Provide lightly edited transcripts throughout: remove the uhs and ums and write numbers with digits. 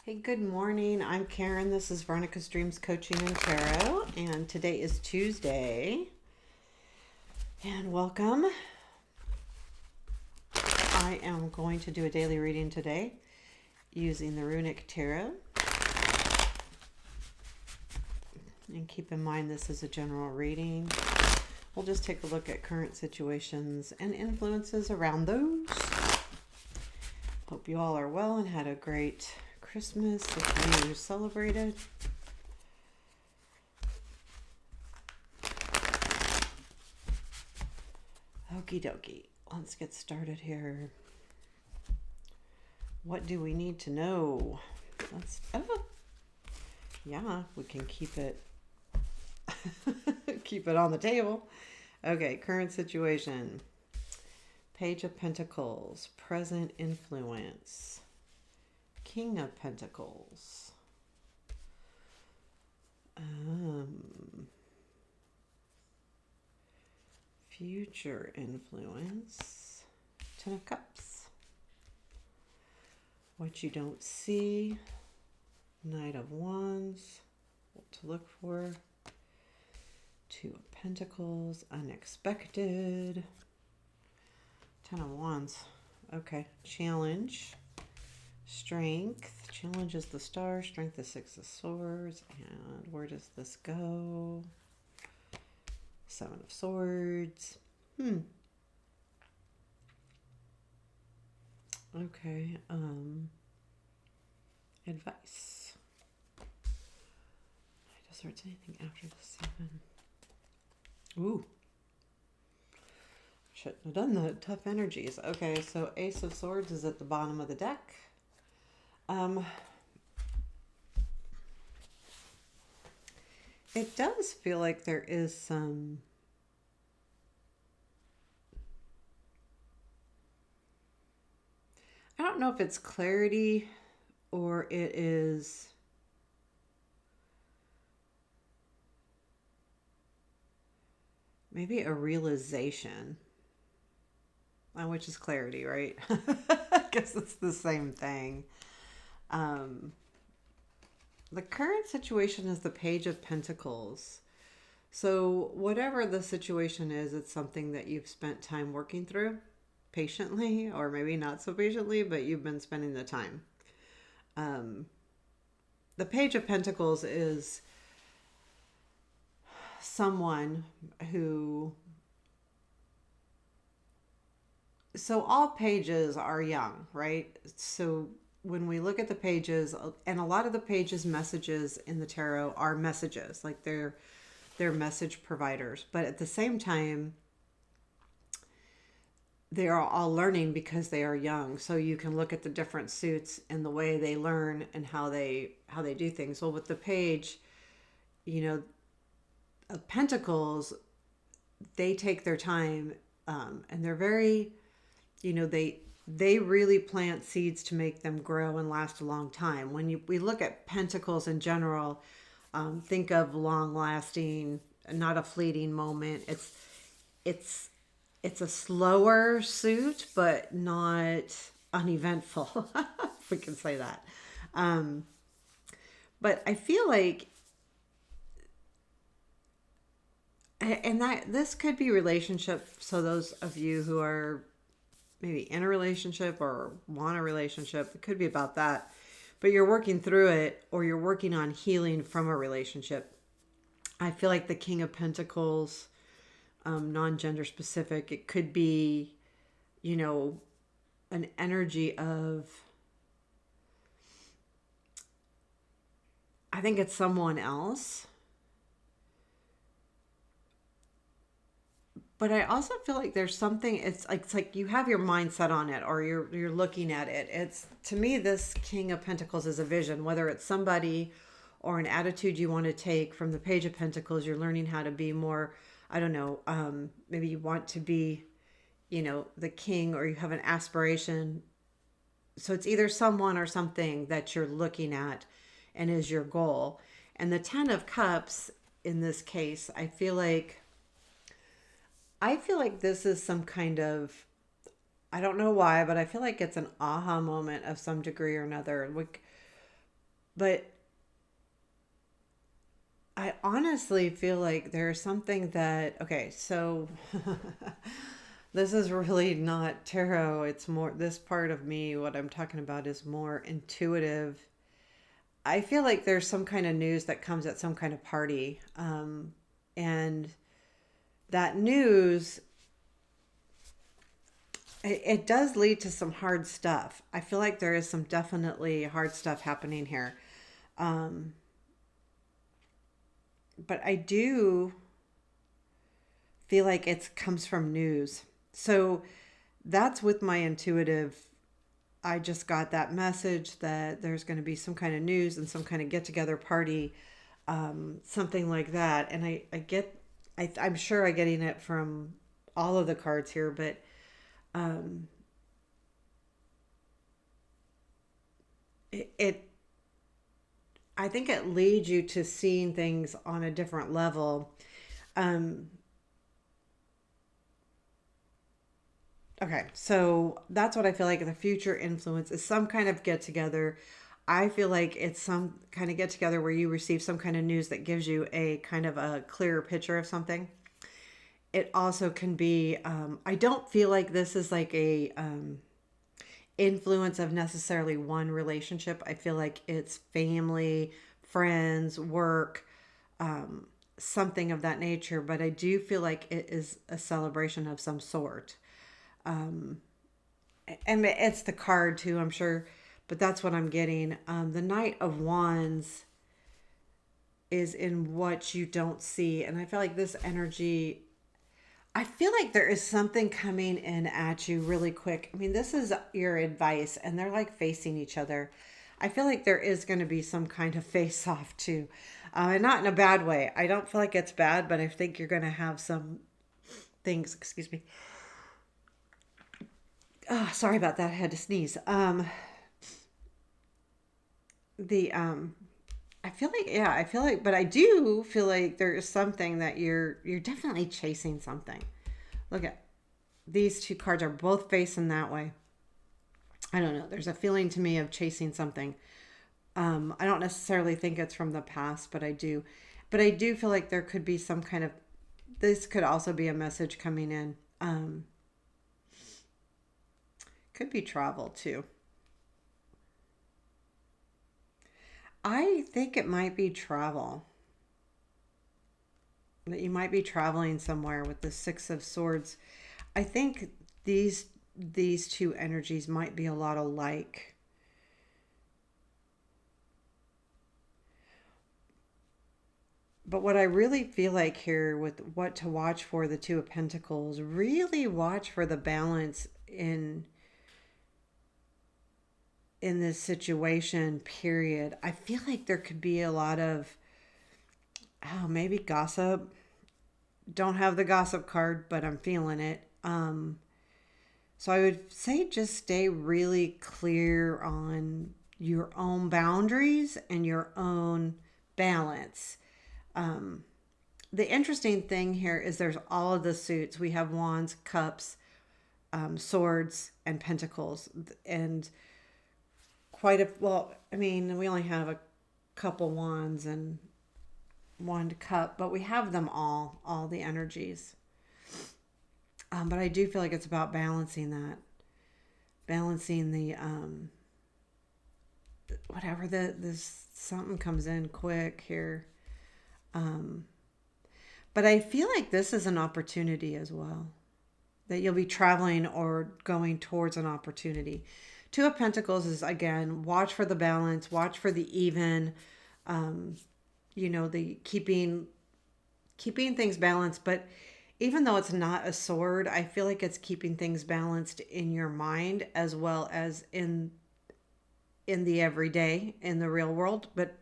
Hey, good morning. I'm Karen. This is Veronica's Dreams Coaching and Tarot, and today is Tuesday. And welcome. I am going to do a daily reading today using the Runic Tarot. And keep in mind this is a general reading. We'll just take a look at current situations and influences around those. Hope you all are well and had a great Christmas if you celebrated. Okie dokie. Let's get started here. What do we need to know? Yeah, we can keep it keep it on the table. Okay, current situation. Page of Pentacles, present influence. King of Pentacles. Future influence. Ten of Cups. What you don't see. Knight of Wands. What to look for. Two of Pentacles. Unexpected. Ten of Wands. Okay. Challenge. Strength. Challenge is the star. Strength is Six of Swords. And where does this go? Seven of Swords. Okay. Advice. Does there anything after the seven? Ooh. Shouldn't have done the tough energies. Okay, so Ace of Swords is at the bottom of the deck. It does feel like there is some I don't know if it's clarity or it is maybe a realization, which is clarity, right? I guess it's the same thing. The current situation is the Page of Pentacles. So whatever the situation is, it's something that you've spent time working through patiently, or maybe not so patiently, but you've been spending the time. The Page of Pentacles is someone who... So all pages are young, right? So when we look at the pages, and a lot of the pages messages in the tarot are messages, like they're message providers, but at the same time they are all learning because they are young. So you can look at the different suits and the way they learn and how they do things. Well, with the page, of Pentacles, they take their time, and they're very, they really plant seeds to make them grow and last a long time. When we look at Pentacles in general, think of long lasting, not a fleeting moment. It's a slower suit, but not uneventful, if we can say that. But I feel like, and that this could be relationship. So those of you who are maybe in a relationship or want a relationship, it could be about that. But you're working through it, or you're working on healing from a relationship. I feel like the King of Pentacles, non-gender specific, it could be, an energy of, I think it's someone else. But I also feel like there's something, it's like you have your mind set on it, or you're looking at it. It's, to me, this King of Pentacles is a vision, whether it's somebody or an attitude you want to take from the Page of Pentacles. You're learning how to be more, I don't know, maybe you want to be, the king, or you have an aspiration. So it's either someone or something that you're looking at and is your goal. And the Ten of Cups, in this case, I feel like this is some kind of, I don't know why, but I feel like it's an aha moment of some degree or another. Like, But I honestly feel like there's something that, okay, so this is really not tarot. It's more, this part of me, what I'm talking about is more intuitive. I feel like there's some kind of news that comes at some kind of party. And that news, it does lead to some hard stuff. I feel like there is some definitely hard stuff happening here. Um, but I do feel like it comes from news. So that's with my intuitive. I just got that message that there's going to be some kind of news and some kind of get together party, something like that. And I'm sure I'm getting it from all of the cards here, but um, it I think it leads you to seeing things on a different level. Um, okay, so that's what I feel like the future influence is some kind of get together. I feel like it's some kind of get together where you receive some kind of news that gives you a kind of a clearer picture of something. It also can be, I don't feel like this is like a influence of necessarily one relationship. I feel like it's family, friends, work, um, something of that nature. But I do feel like it is a celebration of some sort. Um, and it's the card too, I'm sure. But that's what I'm getting. The Knight of Wands is in what you don't see. And I feel like this energy, I feel like there is something coming in at you really quick. I mean, this is your advice, and they're like facing each other. I feel like there is going to be some kind of face off too. And not in a bad way. I don't feel like it's bad, but I think you're going to have some things, excuse me. Oh, sorry about that. I had to sneeze. The I feel like, yeah, I feel like, but I do feel like there is something that you're definitely chasing something. Look at these two cards are both facing that way. I don't know. There's a feeling to me of chasing something. I don't necessarily think it's from the past, but I do. But I do feel like there could be some kind of, this could also be a message coming in. Could be travel too. I think it might be travel. That you might be traveling somewhere with the Six of Swords. I think these two energies might be a lot alike. But what I really feel like here with what to watch for the Two of Pentacles, really watch for the balance in this situation, period. I feel like there could be a lot of, oh, maybe gossip. Don't have the gossip card, but I'm feeling it. So I would say just stay really clear on your own boundaries and your own balance. Um, the interesting thing here is there's all of the suits. We have wands, cups, swords, and pentacles, and quite a well. I mean, we only have a couple wands and one cup, but we have them all the energies. But I do feel like it's about balancing that, balancing the whatever the this something comes in quick here. Um, but I feel like this is an opportunity as well, that you'll be traveling or going towards an opportunity. Two of Pentacles is again, watch for the balance, watch for the even, um, the keeping things balanced. But even though it's not a sword, I feel like it's keeping things balanced in your mind as well as in the everyday, in the real world, but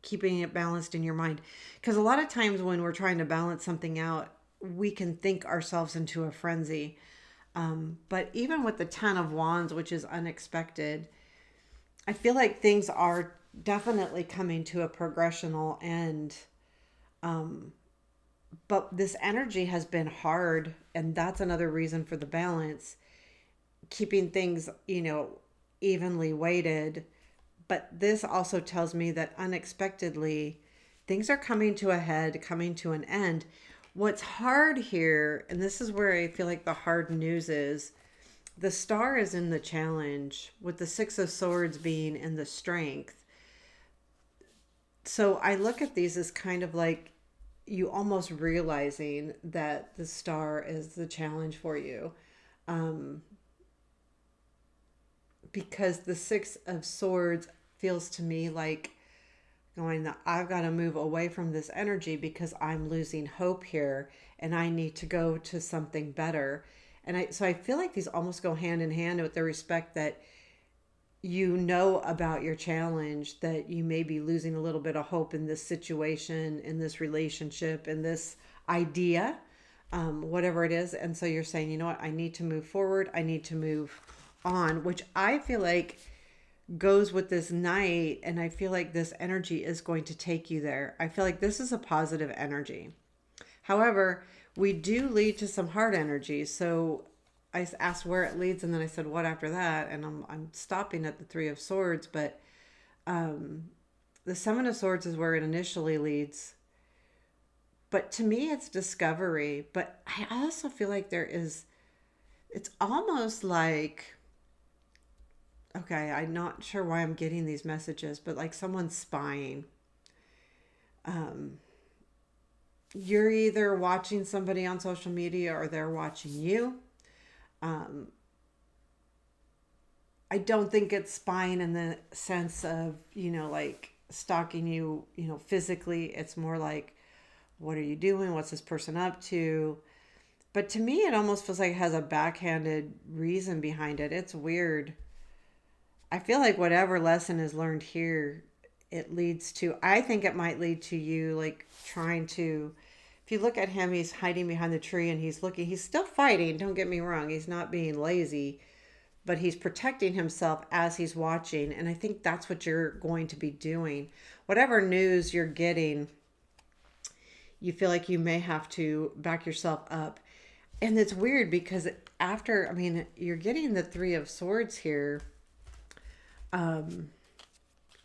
keeping it balanced in your mind. Because a lot of times when we're trying to balance something out, we can think ourselves into a frenzy. But even with the Ten of Wands, which is unexpected, I feel like things are definitely coming to a progressional end. Um, but this energy has been hard, and that's another reason for the balance. Keeping things, evenly weighted, But this also tells me that unexpectedly things are coming to a head, coming to an end. What's hard here, and this is where I feel like the hard news is, the star is in the challenge with the Six of Swords being in the strength. So I look at these as kind of like you almost realizing that the star is the challenge for you. Um, because the Six of Swords feels to me like going that I've got to move away from this energy because I'm losing hope here and I need to go to something better. And I feel like these almost go hand in hand with the respect that you know about your challenge, that you may be losing a little bit of hope in this situation, in this relationship, in this idea, whatever it is. And so you're saying, you know what, I need to move forward. I need to move on, which I feel like goes with this night. And I feel like this energy is going to take you there. I feel like this is a positive energy. However, we do lead to some hard energy. So I asked where it leads, and then I said, what after that? And I'm stopping at the Three of Swords, but the Seven of Swords is where it initially leads. But to me, it's discovery. But I also feel like it's almost like, okay, I'm not sure why I'm getting these messages, but like someone's spying. Um, you're either watching somebody on social media or they're watching you. Um, I don't think it's spying in the sense of, like stalking you, physically. It's more like, what are you doing? What's this person up to? But to me, it almost feels like it has a backhanded reason behind it. It's weird. I feel like whatever lesson is learned here, it leads to, I think it might lead to you like trying to, if you look at him, he's hiding behind the tree and he's still fighting. Don't get me wrong. He's not being lazy, but he's protecting himself as he's watching. And I think that's what you're going to be doing. Whatever news you're getting, you feel like you may have to back yourself up. And it's weird because you're getting the Three of Swords here.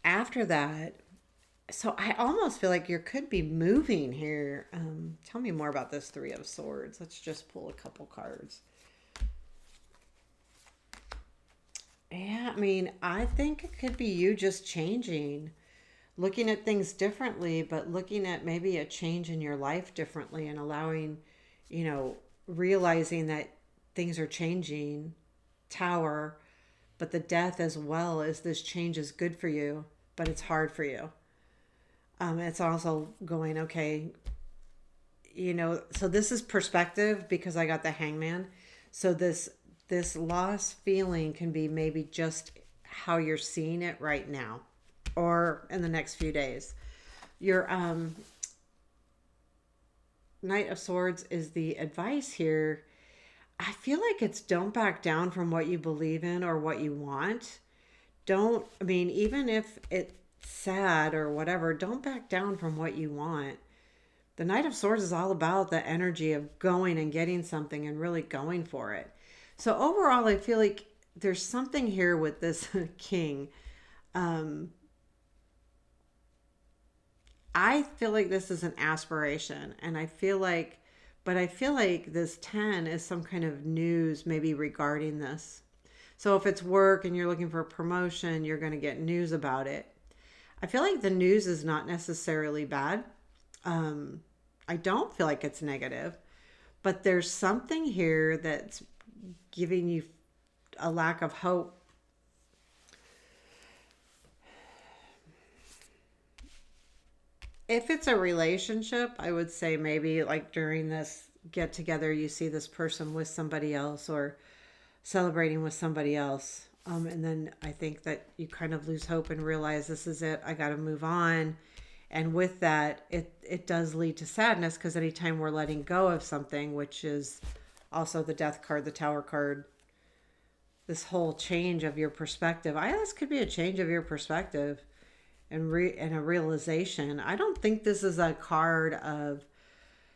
After that, so I almost feel like you could be moving here. Tell me more about this Three of Swords. Let's just pull a couple cards. Yeah, I think it could be you just changing, looking at things differently, but looking at maybe a change in your life differently and allowing, you know, realizing that things are changing. Tower, but the death as well as this change is good for you, but it's hard for you. It's also going, okay, so this is perspective because I got the Hangman. So this lost feeling can be maybe just how you're seeing it right now or in the next few days. Your Knight of Swords is the advice here. I feel like it's don't back down from what you believe in or what you want. Even if it's sad or whatever, don't back down from what you want. The Knight of Swords is all about the energy of going and getting something and really going for it. So overall, I feel like there's something here with this king. Um, I feel like this is an aspiration, and but I feel like this 10 is some kind of news maybe regarding this. So if it's work and you're looking for a promotion, you're going to get news about it. I feel like the news is not necessarily bad. Um, I don't feel like it's negative, but there's something here that's giving you a lack of hope. If it's a relationship, I would say maybe like during this get together, you see this person with somebody else or celebrating with somebody else. And then I think that you kind of lose hope and realize this is it. I got to move on. And with that, it does lead to sadness because anytime we're letting go of something, which is also the death card, the tower card, this whole change of your perspective. This could be a change of your perspective and a realization. I don't think this is a card of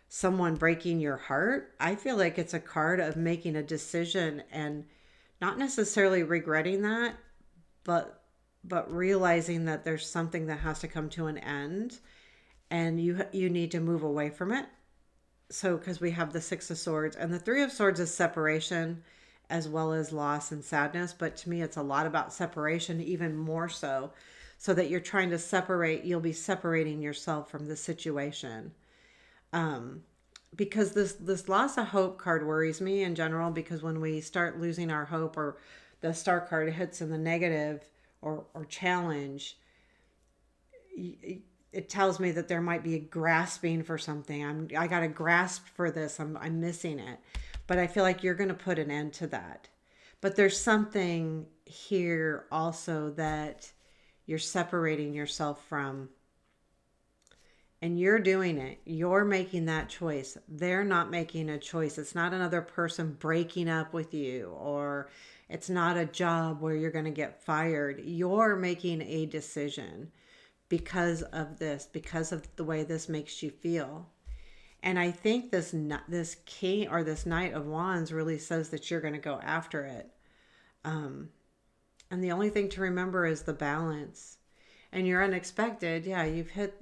someone breaking your heart. I feel like it's a card of making a decision and not necessarily regretting that, but but realizing that there's something that has to come to an end, and you need to move away from it. So because we have the Six of Swords, and the Three of Swords is separation as well as loss and sadness, but to me it's a lot about separation, even more so, so that you're trying to separate, you'll be separating yourself from the situation. um because this loss of hope card worries me in general, because when we start losing our hope, or the star card hits in the negative, or challenge, it tells me that there might be a grasping for something. I got to grasp for this. I'm missing it. But I feel like you're going to put an end to that. But there's something here also that you're separating yourself from, and you're doing it. You're making that choice. They're not making a choice. It's not another person breaking up with you, or it's not a job where you're going to get fired. You're making a decision because of this, because of the way this makes you feel. And I think this king, or this Knight of Wands, really says that you're going to go after it. And the only thing to remember is the balance. And you're unexpected. Yeah, you've hit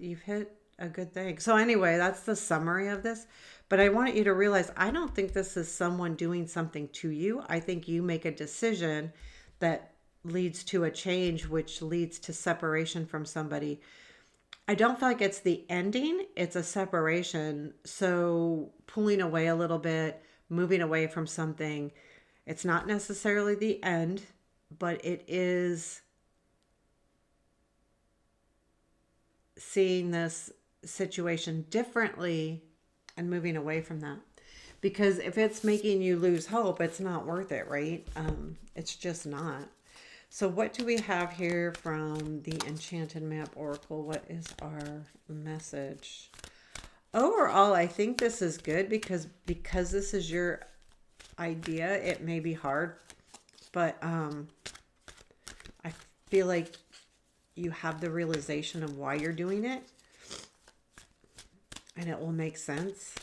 a good thing. So anyway, that's the summary of this. But I want you to realize, I don't think this is someone doing something to you. I think you make a decision that leads to a change, which leads to separation from somebody. I don't feel like it's the ending, it's a separation. So pulling away a little bit, moving away from something, it's not necessarily the end, but it is seeing this situation differently and moving away from that. Because if it's making you lose hope, it's not worth it, right? It's just not. So what do we have here from the Enchanted Map Oracle? What is our message? Overall, I think this is good, because this is your idea. It may be hard, but I feel like you have the realization of why you're doing it, and it will make sense.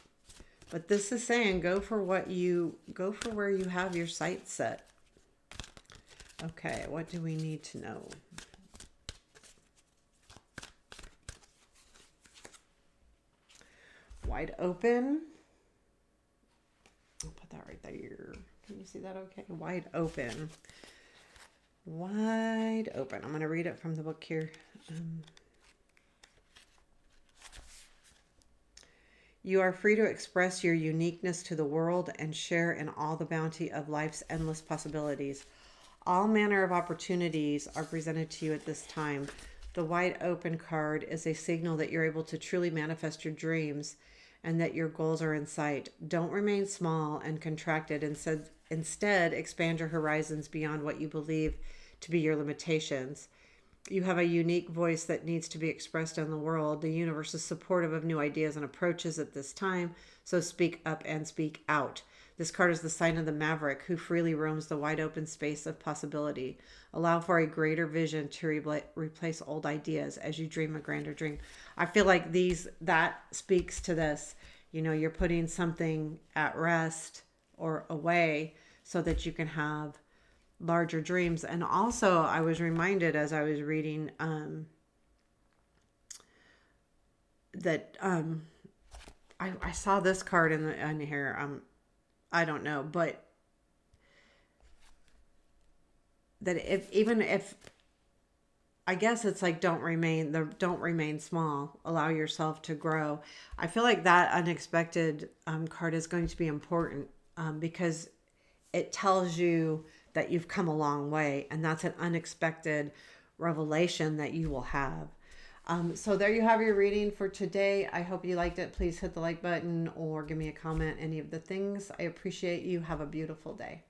But this is saying go for where you have your sights set. Okay, what do we need to know? Wide open. I'll put that right there. Can you see that okay? Wide open. Wide open. I'm going to read it from the book here. You are free to express your uniqueness to the world and share in all the bounty of life's endless possibilities. All manner of opportunities are presented to you at this time. The wide open card is a signal that you're able to truly manifest your dreams and that your goals are in sight. Don't remain small and contracted. Instead, expand your horizons beyond what you believe to be your limitations. You have a unique voice that needs to be expressed in the world. The universe is supportive of new ideas and approaches at this time, so speak up and speak out. This card is the sign of the maverick who freely roams the wide open space of possibility. Allow for a greater vision to replace old ideas as you dream a grander dream. I feel like that speaks to this. You're putting something at rest or away so that you can have larger dreams. And also, I was reminded as I was reading that I saw this card in here. I don't know, but that if I guess it's like don't remain small, allow yourself to grow. I feel like that unexpected card is going to be important, because it tells you that you've come a long way, and that's an unexpected revelation that you will have. So there you have your reading for today. I hope you liked it. Please hit the like button or give me a comment, any of the things. I appreciate you. Have a beautiful day.